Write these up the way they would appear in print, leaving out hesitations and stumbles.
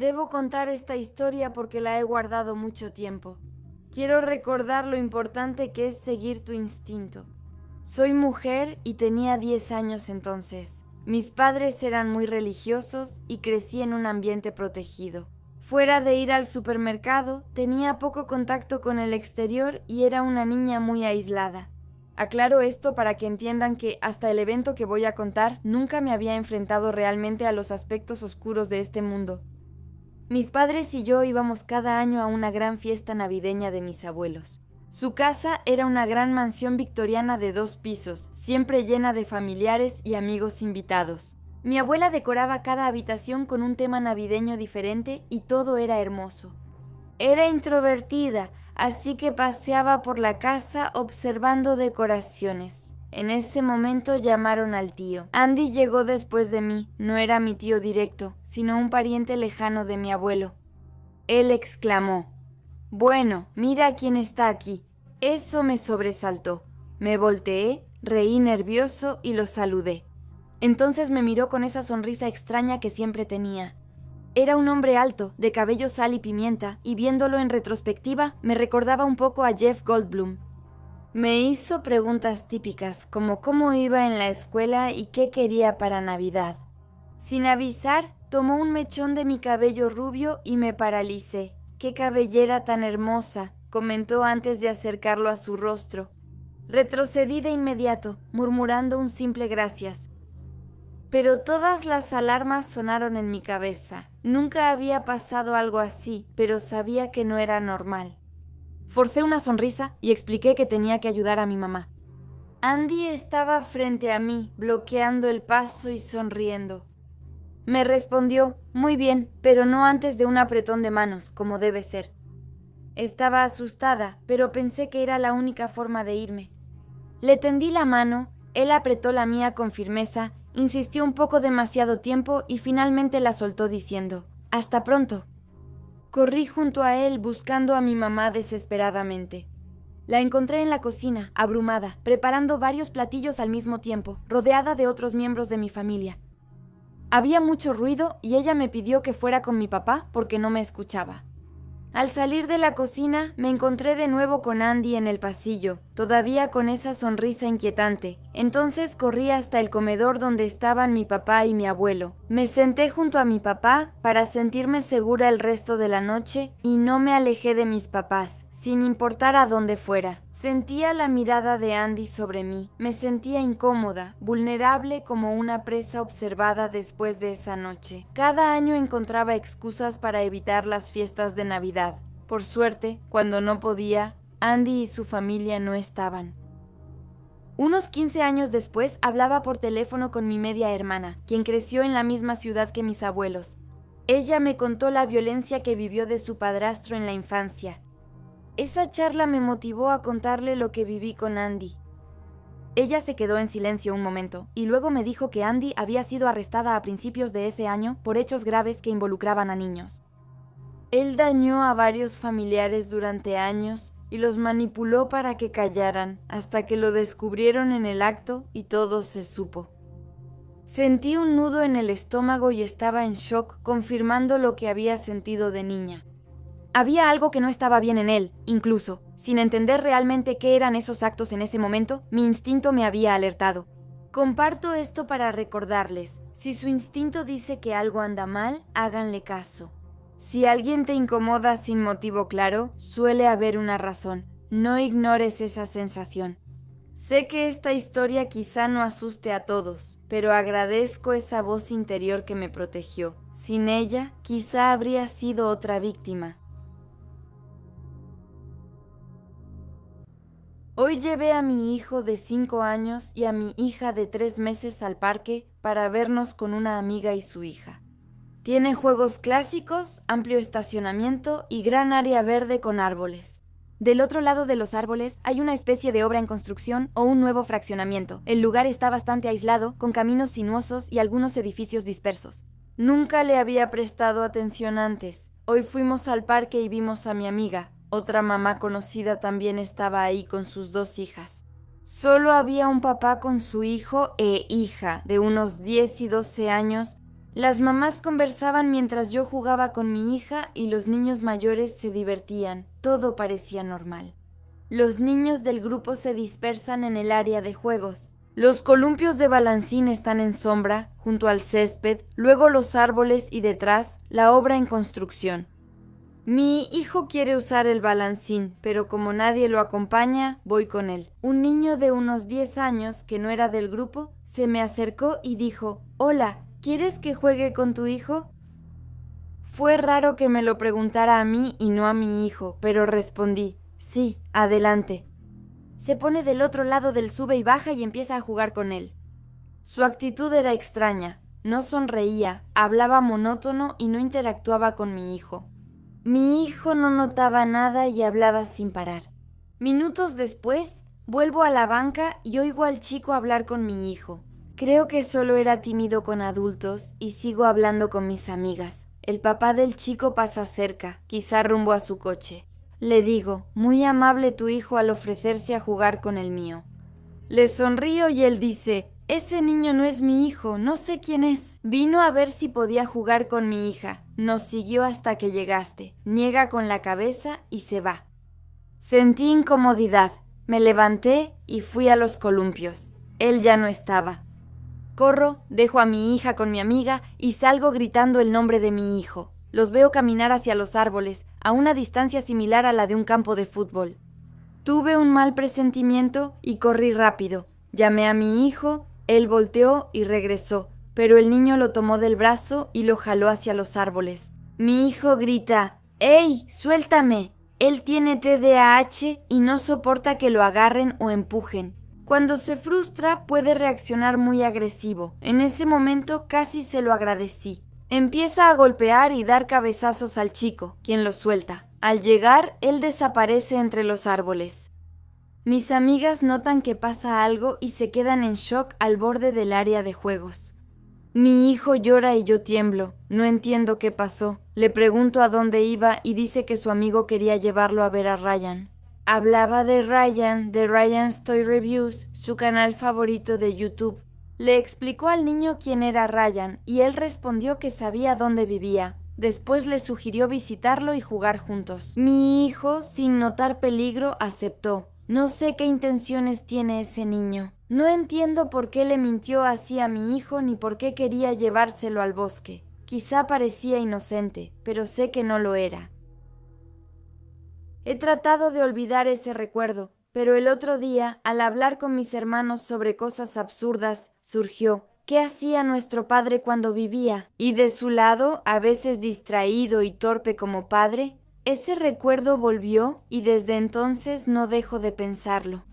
Debo contar esta historia porque la he guardado mucho tiempo. Quiero recordar lo importante que es seguir tu instinto. Soy mujer y tenía 10 años entonces. Mis padres eran muy religiosos y crecí en un ambiente protegido. Fuera de ir al supermercado, tenía poco contacto con el exterior y era una niña muy aislada. Aclaro esto para que entiendan que hasta el evento que voy a contar nunca me había enfrentado realmente a los aspectos oscuros de este mundo. Mis padres y yo íbamos cada año a una gran fiesta navideña de mis abuelos. Su casa era una gran mansión victoriana de 2 pisos, siempre llena de familiares y amigos invitados. Mi abuela decoraba cada habitación con un tema navideño diferente y todo era hermoso. Era introvertida, así que paseaba por la casa observando decoraciones. En ese momento llamaron al tío. Andy llegó después de mí. No era mi tío directo, sino un pariente lejano de mi abuelo. Él exclamó: «Bueno, mira quién está aquí». Eso me sobresaltó. Me volteé, reí nervioso y lo saludé. Entonces me miró con esa sonrisa extraña que siempre tenía. Era un hombre alto, de cabello sal y pimienta, y viéndolo en retrospectiva me recordaba un poco a Jeff Goldblum. Me hizo preguntas típicas, como cómo iba en la escuela y qué quería para Navidad. Sin avisar, tomó un mechón de mi cabello rubio y me paralicé. «¡Qué cabellera tan hermosa!», comentó antes de acercarlo a su rostro. Retrocedí de inmediato, murmurando un simple gracias. Pero todas las alarmas sonaron en mi cabeza. Nunca había pasado algo así, pero sabía que no era normal. Forcé una sonrisa y expliqué que tenía que ayudar a mi mamá. Andy estaba frente a mí, bloqueando el paso y sonriendo. Me respondió: «Muy bien, pero no antes de un apretón de manos, como debe ser». Estaba asustada, pero pensé que era la única forma de irme. Le tendí la mano, él apretó la mía con firmeza, insistió un poco demasiado tiempo y finalmente la soltó diciendo: «Hasta pronto». Corrí junto a él buscando a mi mamá desesperadamente. La encontré en la cocina, abrumada, preparando varios platillos al mismo tiempo, rodeada de otros miembros de mi familia. Había mucho ruido y ella me pidió que fuera con mi papá porque no me escuchaba. Al salir de la cocina, me encontré de nuevo con Andy en el pasillo, todavía con esa sonrisa inquietante. Entonces corrí hasta el comedor donde estaban mi papá y mi abuelo. Me senté junto a mi papá para sentirme segura el resto de la noche y no me alejé de mis papás, sin importar a dónde fuera. Sentía la mirada de Andy sobre mí. Me sentía incómoda, vulnerable como una presa observada después de esa noche. Cada año encontraba excusas para evitar las fiestas de Navidad. Por suerte, cuando no podía, Andy y su familia no estaban. Unos 15 años después hablaba por teléfono con mi media hermana, quien creció en la misma ciudad que mis abuelos. Ella me contó la violencia que vivió de su padrastro en la infancia. Esa charla me motivó a contarle lo que viví con Andy. Ella se quedó en silencio un momento y luego me dijo que Andy había sido arrestada a principios de ese año por hechos graves que involucraban a niños. Él dañó a varios familiares durante años y los manipuló para que callaran, hasta que lo descubrieron en el acto y todo se supo. Sentí un nudo en el estómago y estaba en shock, confirmando lo que había sentido de niña. Había algo que no estaba bien en él, incluso, sin entender realmente qué eran esos actos en ese momento, mi instinto me había alertado. Comparto esto para recordarles: si su instinto dice que algo anda mal, háganle caso. Si alguien te incomoda sin motivo claro, suele haber una razón. No ignores esa sensación. Sé que esta historia quizá no asuste a todos, pero agradezco esa voz interior que me protegió. Sin ella, quizá habría sido otra víctima. Hoy llevé a mi hijo de 5 años y a mi hija de 3 meses al parque para vernos con una amiga y su hija. Tiene juegos clásicos, amplio estacionamiento y gran área verde con árboles. Del otro lado de los árboles hay una especie de obra en construcción o un nuevo fraccionamiento. El lugar está bastante aislado, con caminos sinuosos y algunos edificios dispersos. Nunca le había prestado atención antes. Hoy fuimos al parque y vimos a mi amiga. Otra mamá conocida también estaba ahí con sus 2 hijas. Solo había un papá con su hijo e hija de unos 10 y 12 años Las mamás conversaban mientras yo jugaba con mi hija y los niños mayores se divertían. Todo parecía normal. Los niños del grupo se dispersan en el área de juegos. Los columpios de balancín están en sombra, junto al césped, luego los árboles y detrás, la obra en construcción. Mi hijo quiere usar el balancín, pero como nadie lo acompaña, voy con él. Un niño de unos 10 años, que no era del grupo, se me acercó y dijo: «Hola, ¿quieres que juegue con tu hijo?». Fue raro que me lo preguntara a mí y no a mi hijo, pero respondí: «Sí, adelante». Se pone del otro lado del sube y baja y empieza a jugar con él. Su actitud era extraña, no sonreía, hablaba monótono y no interactuaba con mi hijo. Mi hijo no notaba nada y hablaba sin parar. Minutos después, vuelvo a la banca y oigo al chico hablar con mi hijo. Creo que solo era tímido con adultos y sigo hablando con mis amigas. El papá del chico pasa cerca, quizá rumbo a su coche. Le digo: «Muy amable tu hijo al ofrecerse a jugar con el mío». Le sonrío y él dice: «Ese niño no es mi hijo, no sé quién es. Vino a ver si podía jugar con mi hija. Nos siguió hasta que llegaste». Niega con la cabeza y se va. Sentí incomodidad. Me levanté y fui a los columpios. Él ya no estaba. Corro, dejo a mi hija con mi amiga y salgo gritando el nombre de mi hijo. Los veo caminar hacia los árboles, a una distancia similar a la de un campo de fútbol. Tuve un mal presentimiento y corrí rápido. Llamé a mi hijo, él volteó y regresó, pero el niño lo tomó del brazo y lo jaló hacia los árboles. Mi hijo grita: «¡Ey, suéltame!». Él tiene TDAH y no soporta que lo agarren o empujen. Cuando se frustra puede reaccionar muy agresivo. En ese momento casi se lo agradecí. Empieza a golpear y dar cabezazos al chico, quien lo suelta. Al llegar, él desaparece entre los árboles. Mis amigas notan que pasa algo y se quedan en shock al borde del área de juegos. Mi hijo llora y yo tiemblo. No entiendo qué pasó. Le pregunto a dónde iba y dice que su amigo quería llevarlo a ver a Ryan. Hablaba de Ryan's Toy Reviews, su canal favorito de YouTube. Le explicó al niño quién era Ryan y él respondió que sabía dónde vivía. Después le sugirió visitarlo y jugar juntos. Mi hijo, sin notar peligro, aceptó. No sé qué intenciones tiene ese niño. No entiendo por qué le mintió así a mi hijo ni por qué quería llevárselo al bosque. Quizá parecía inocente, pero sé que no lo era. He tratado de olvidar ese recuerdo, pero el otro día, al hablar con mis hermanos sobre cosas absurdas, surgió: ¿qué hacía nuestro padre cuando vivía? Y de su lado, a veces distraído y torpe como padre, ese recuerdo volvió y desde entonces no dejo de pensarlo.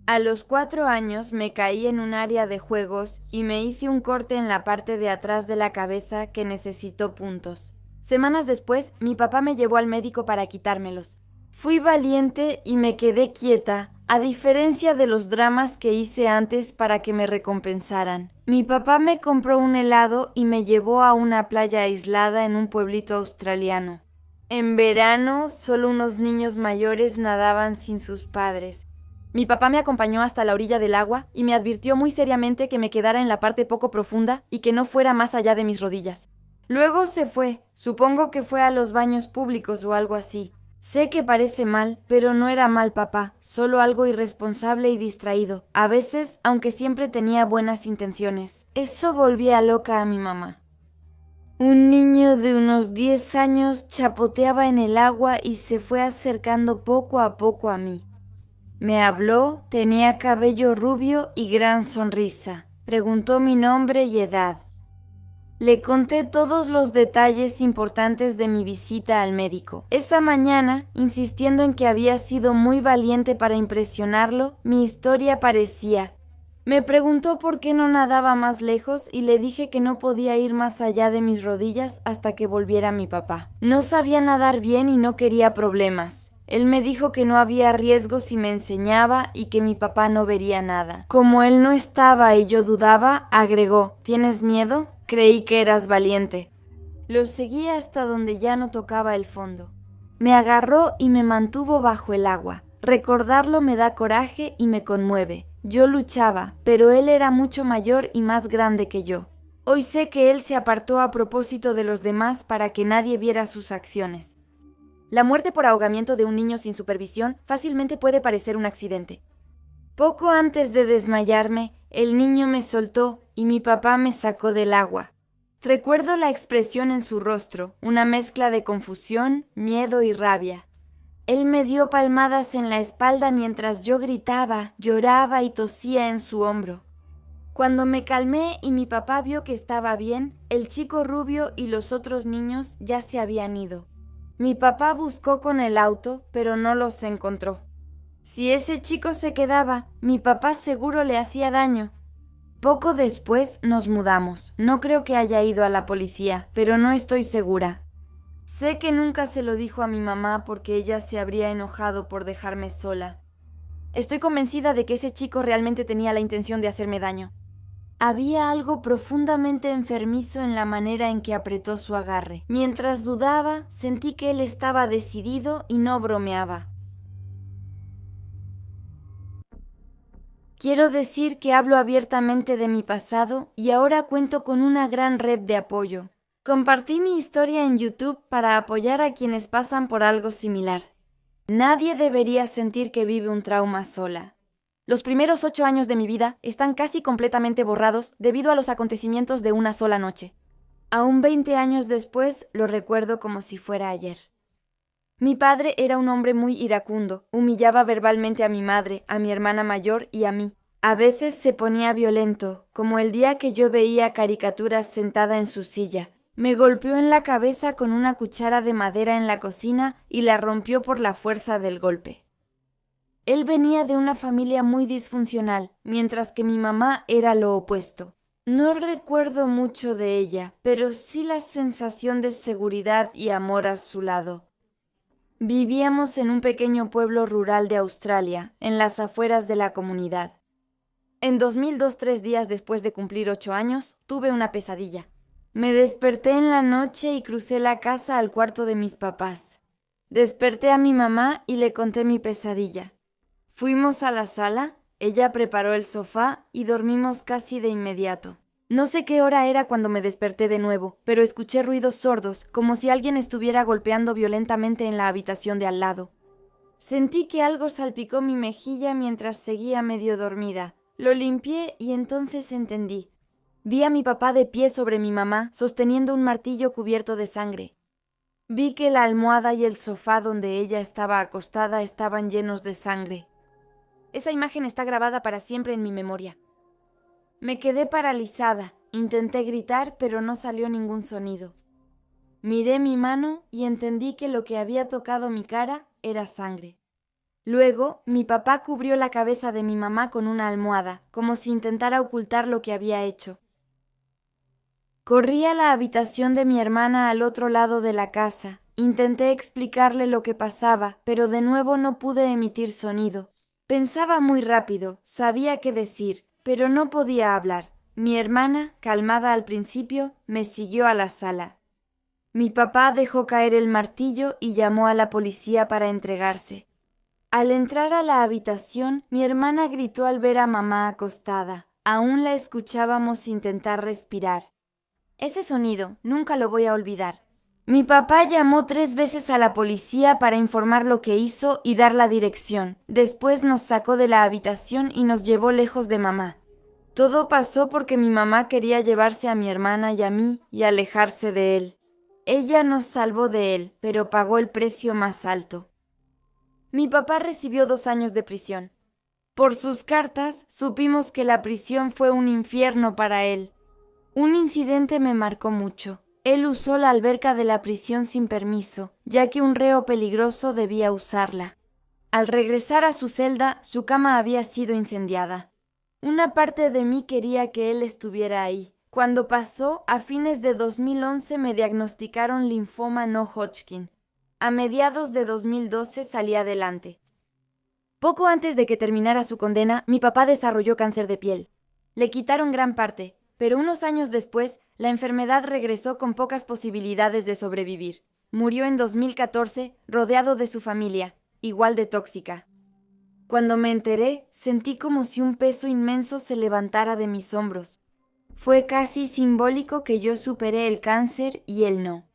A los 4 años me caí en un área de juegos y me hice un corte en la parte de atrás de la cabeza que necesitó puntos. Semanas después, mi papá me llevó al médico para quitármelos. Fui valiente y me quedé quieta, a diferencia de los dramas que hice antes para que me recompensaran. Mi papá me compró un helado y me llevó a una playa aislada en un pueblito australiano. En verano, solo unos niños mayores nadaban sin sus padres. Mi papá me acompañó hasta la orilla del agua y me advirtió muy seriamente que me quedara en la parte poco profunda y que no fuera más allá de mis rodillas. Luego se fue, supongo que fue a los baños públicos o algo así. Sé que parece mal, pero no era mal papá, solo algo irresponsable y distraído. A veces, aunque siempre tenía buenas intenciones. Eso volvía loca a mi mamá. Un niño de unos 10 años chapoteaba en el agua y se fue acercando poco a poco a mí. Me habló, tenía cabello rubio y gran sonrisa. Preguntó mi nombre y edad. Le conté todos los detalles importantes de mi visita al médico. Esa mañana, insistiendo en que había sido muy valiente para impresionarlo, mi historia parecía. Me preguntó por qué no nadaba más lejos y le dije que no podía ir más allá de mis rodillas hasta que volviera mi papá. No sabía nadar bien y no quería problemas. Él me dijo que no había riesgo si me enseñaba y que mi papá no vería nada. Como él no estaba y yo dudaba, agregó: ¿tienes miedo? Creí que eras valiente. Lo seguí hasta donde ya no tocaba el fondo. Me agarró y me mantuvo bajo el agua. Recordarlo me da coraje y me conmueve. Yo luchaba, pero él era mucho mayor y más grande que yo. Hoy sé que él se apartó a propósito de los demás para que nadie viera sus acciones. La muerte por ahogamiento de un niño sin supervisión fácilmente puede parecer un accidente. Poco antes de desmayarme, el niño me soltó y mi papá me sacó del agua. Recuerdo la expresión en su rostro, una mezcla de confusión, miedo y rabia. Él me dio palmadas en la espalda mientras yo gritaba, lloraba y tosía en su hombro. Cuando me calmé y mi papá vio que estaba bien, el chico rubio y los otros niños ya se habían ido. Mi papá buscó con el auto, pero no los encontró. Si ese chico se quedaba, mi papá seguro le hacía daño. Poco después nos mudamos. No creo que haya ido a la policía, pero no estoy segura. Sé que nunca se lo dijo a mi mamá porque ella se habría enojado por dejarme sola. Estoy convencida de que ese chico realmente tenía la intención de hacerme daño. Había algo profundamente enfermizo en la manera en que apretó su agarre. Mientras dudaba, sentí que él estaba decidido y no bromeaba. Quiero decir que hablo abiertamente de mi pasado y ahora cuento con una gran red de apoyo. Compartí mi historia en YouTube para apoyar a quienes pasan por algo similar. Nadie debería sentir que vive un trauma sola. Los primeros 8 años de mi vida están casi completamente borrados debido a los acontecimientos de una sola noche. Aún 20 años después lo recuerdo como si fuera ayer. Mi padre era un hombre muy iracundo, humillaba verbalmente a mi madre, a mi hermana mayor y a mí. A veces se ponía violento, como el día que yo veía caricaturas sentada en su silla. Me golpeó en la cabeza con una cuchara de madera en la cocina y la rompió por la fuerza del golpe. Él venía de una familia muy disfuncional, mientras que mi mamá era lo opuesto. No recuerdo mucho de ella, pero sí la sensación de seguridad y amor a su lado. Vivíamos en un pequeño pueblo rural de Australia, en las afueras de la comunidad. En 2002, 3 días después de cumplir 8 años, tuve una pesadilla. Me desperté en la noche y crucé la casa al cuarto de mis papás. Desperté a mi mamá y le conté mi pesadilla. Fuimos a la sala, ella preparó el sofá y dormimos casi de inmediato. No sé qué hora era cuando me desperté de nuevo, pero escuché ruidos sordos, como si alguien estuviera golpeando violentamente en la habitación de al lado. Sentí que algo salpicó mi mejilla mientras seguía medio dormida. Lo limpié y entonces entendí. Vi a mi papá de pie sobre mi mamá, sosteniendo un martillo cubierto de sangre. Vi que la almohada y el sofá donde ella estaba acostada estaban llenos de sangre. Esa imagen está grabada para siempre en mi memoria. Me quedé paralizada, intenté gritar, pero no salió ningún sonido. Miré mi mano y entendí que lo que había tocado mi cara era sangre. Luego, mi papá cubrió la cabeza de mi mamá con una almohada, como si intentara ocultar lo que había hecho. Corrí a la habitación de mi hermana al otro lado de la casa. Intenté explicarle lo que pasaba, pero de nuevo no pude emitir sonido. Pensaba muy rápido, sabía qué decir, pero no podía hablar. Mi hermana, calmada al principio, me siguió a la sala. Mi papá dejó caer el martillo y llamó a la policía para entregarse. Al entrar a la habitación, mi hermana gritó al ver a mamá acostada. Aún la escuchábamos intentar respirar. Ese sonido, nunca lo voy a olvidar. Mi papá llamó 3 veces a la policía para informar lo que hizo y dar la dirección. Después nos sacó de la habitación y nos llevó lejos de mamá. Todo pasó porque mi mamá quería llevarse a mi hermana y a mí y alejarse de él. Ella nos salvó de él, pero pagó el precio más alto. Mi papá recibió 2 años de prisión. Por sus cartas, supimos que la prisión fue un infierno para él. Un incidente me marcó mucho. Él usó la alberca de la prisión sin permiso, ya que un reo peligroso debía usarla. Al regresar a su celda, su cama había sido incendiada. Una parte de mí quería que él estuviera ahí. Cuando pasó, a fines de 2011 me diagnosticaron linfoma no Hodgkin. A mediados de 2012 salí adelante. Poco antes de que terminara su condena, mi papá desarrolló cáncer de piel. Le quitaron gran parte, pero unos años después, la enfermedad regresó con pocas posibilidades de sobrevivir. Murió en 2014, rodeado de su familia, igual de tóxica. Cuando me enteré, sentí como si un peso inmenso se levantara de mis hombros. Fue casi simbólico que yo superé el cáncer y él no.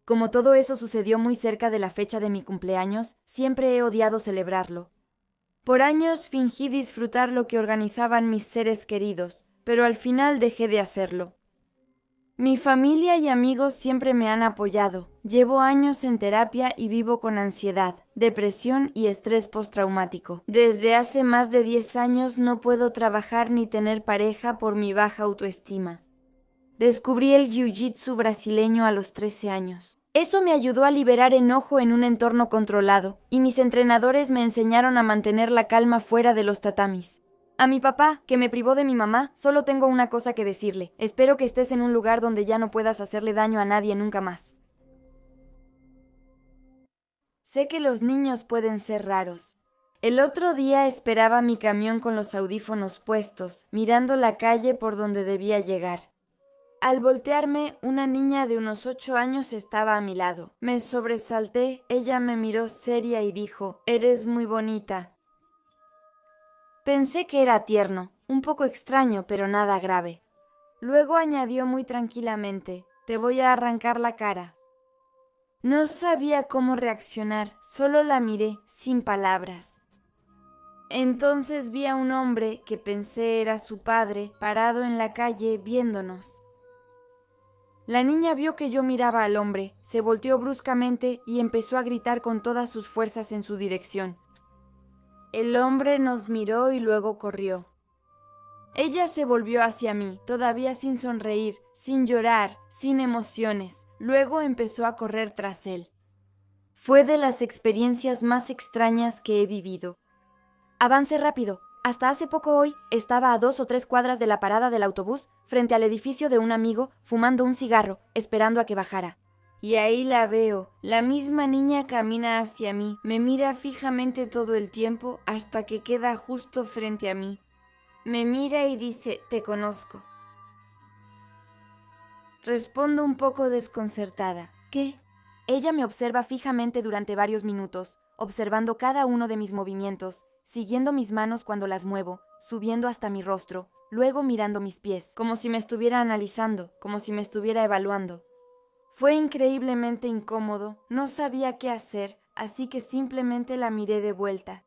Como todo eso sucedió muy cerca de la fecha de mi cumpleaños, siempre he odiado celebrarlo. Por años fingí disfrutar lo que organizaban mis seres queridos, pero al final dejé de hacerlo. Mi familia y amigos siempre me han apoyado. Llevo años en terapia y vivo con ansiedad, depresión y estrés postraumático. Desde hace más de 10 años no puedo trabajar ni tener pareja por mi baja autoestima. Descubrí el jiu-jitsu brasileño a los 13 años. Eso me ayudó a liberar enojo en un entorno controlado, y mis entrenadores me enseñaron a mantener la calma fuera de los tatamis. A mi papá, que me privó de mi mamá, solo tengo una cosa que decirle. Espero que estés en un lugar donde ya no puedas hacerle daño a nadie nunca más. Sé que los niños pueden ser raros. El otro día esperaba mi camión con los audífonos puestos, mirando la calle por donde debía llegar. Al voltearme, una niña de unos 8 años estaba a mi lado. Me sobresalté, ella me miró seria y dijo, «Eres muy bonita». Pensé que era tierno, un poco extraño, pero nada grave. Luego añadió muy tranquilamente, «Te voy a arrancar la cara». No sabía cómo reaccionar, solo la miré, sin palabras. Entonces vi a un hombre, que pensé era su padre, parado en la calle viéndonos. La niña vio que yo miraba al hombre, se volteó bruscamente y empezó a gritar con todas sus fuerzas en su dirección. El hombre nos miró y luego corrió. Ella se volvió hacia mí, todavía sin sonreír, sin llorar, sin emociones. Luego empezó a correr tras él. Fue de las experiencias más extrañas que he vivido. Avancé rápido. Hasta hace poco hoy estaba a 2 o 3 cuadras de la parada del autobús, frente al edificio de un amigo, fumando un cigarro, esperando a que bajara. Y ahí la veo. La misma niña camina hacia mí, me mira fijamente todo el tiempo hasta que queda justo frente a mí. Me mira y dice, «Te conozco». Respondo un poco desconcertada. «¿Qué?» Ella me observa fijamente durante varios minutos, observando cada uno de mis movimientos, siguiendo mis manos cuando las muevo, subiendo hasta mi rostro, luego mirando mis pies, como si me estuviera analizando, como si me estuviera evaluando. Fue increíblemente incómodo, no sabía qué hacer, así que simplemente la miré de vuelta.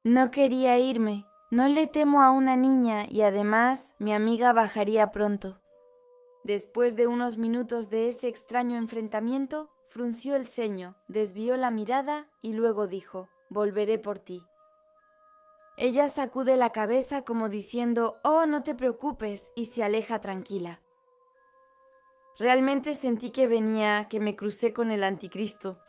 No quería irme, no le temo a una niña y además mi amiga bajaría pronto. Después de unos minutos de ese extraño enfrentamiento, frunció el ceño, desvió la mirada y luego dijo, «Volveré por ti». Ella sacude la cabeza como diciendo, «Oh, no te preocupes», y se aleja tranquila. Realmente sentí que me crucé con el anticristo.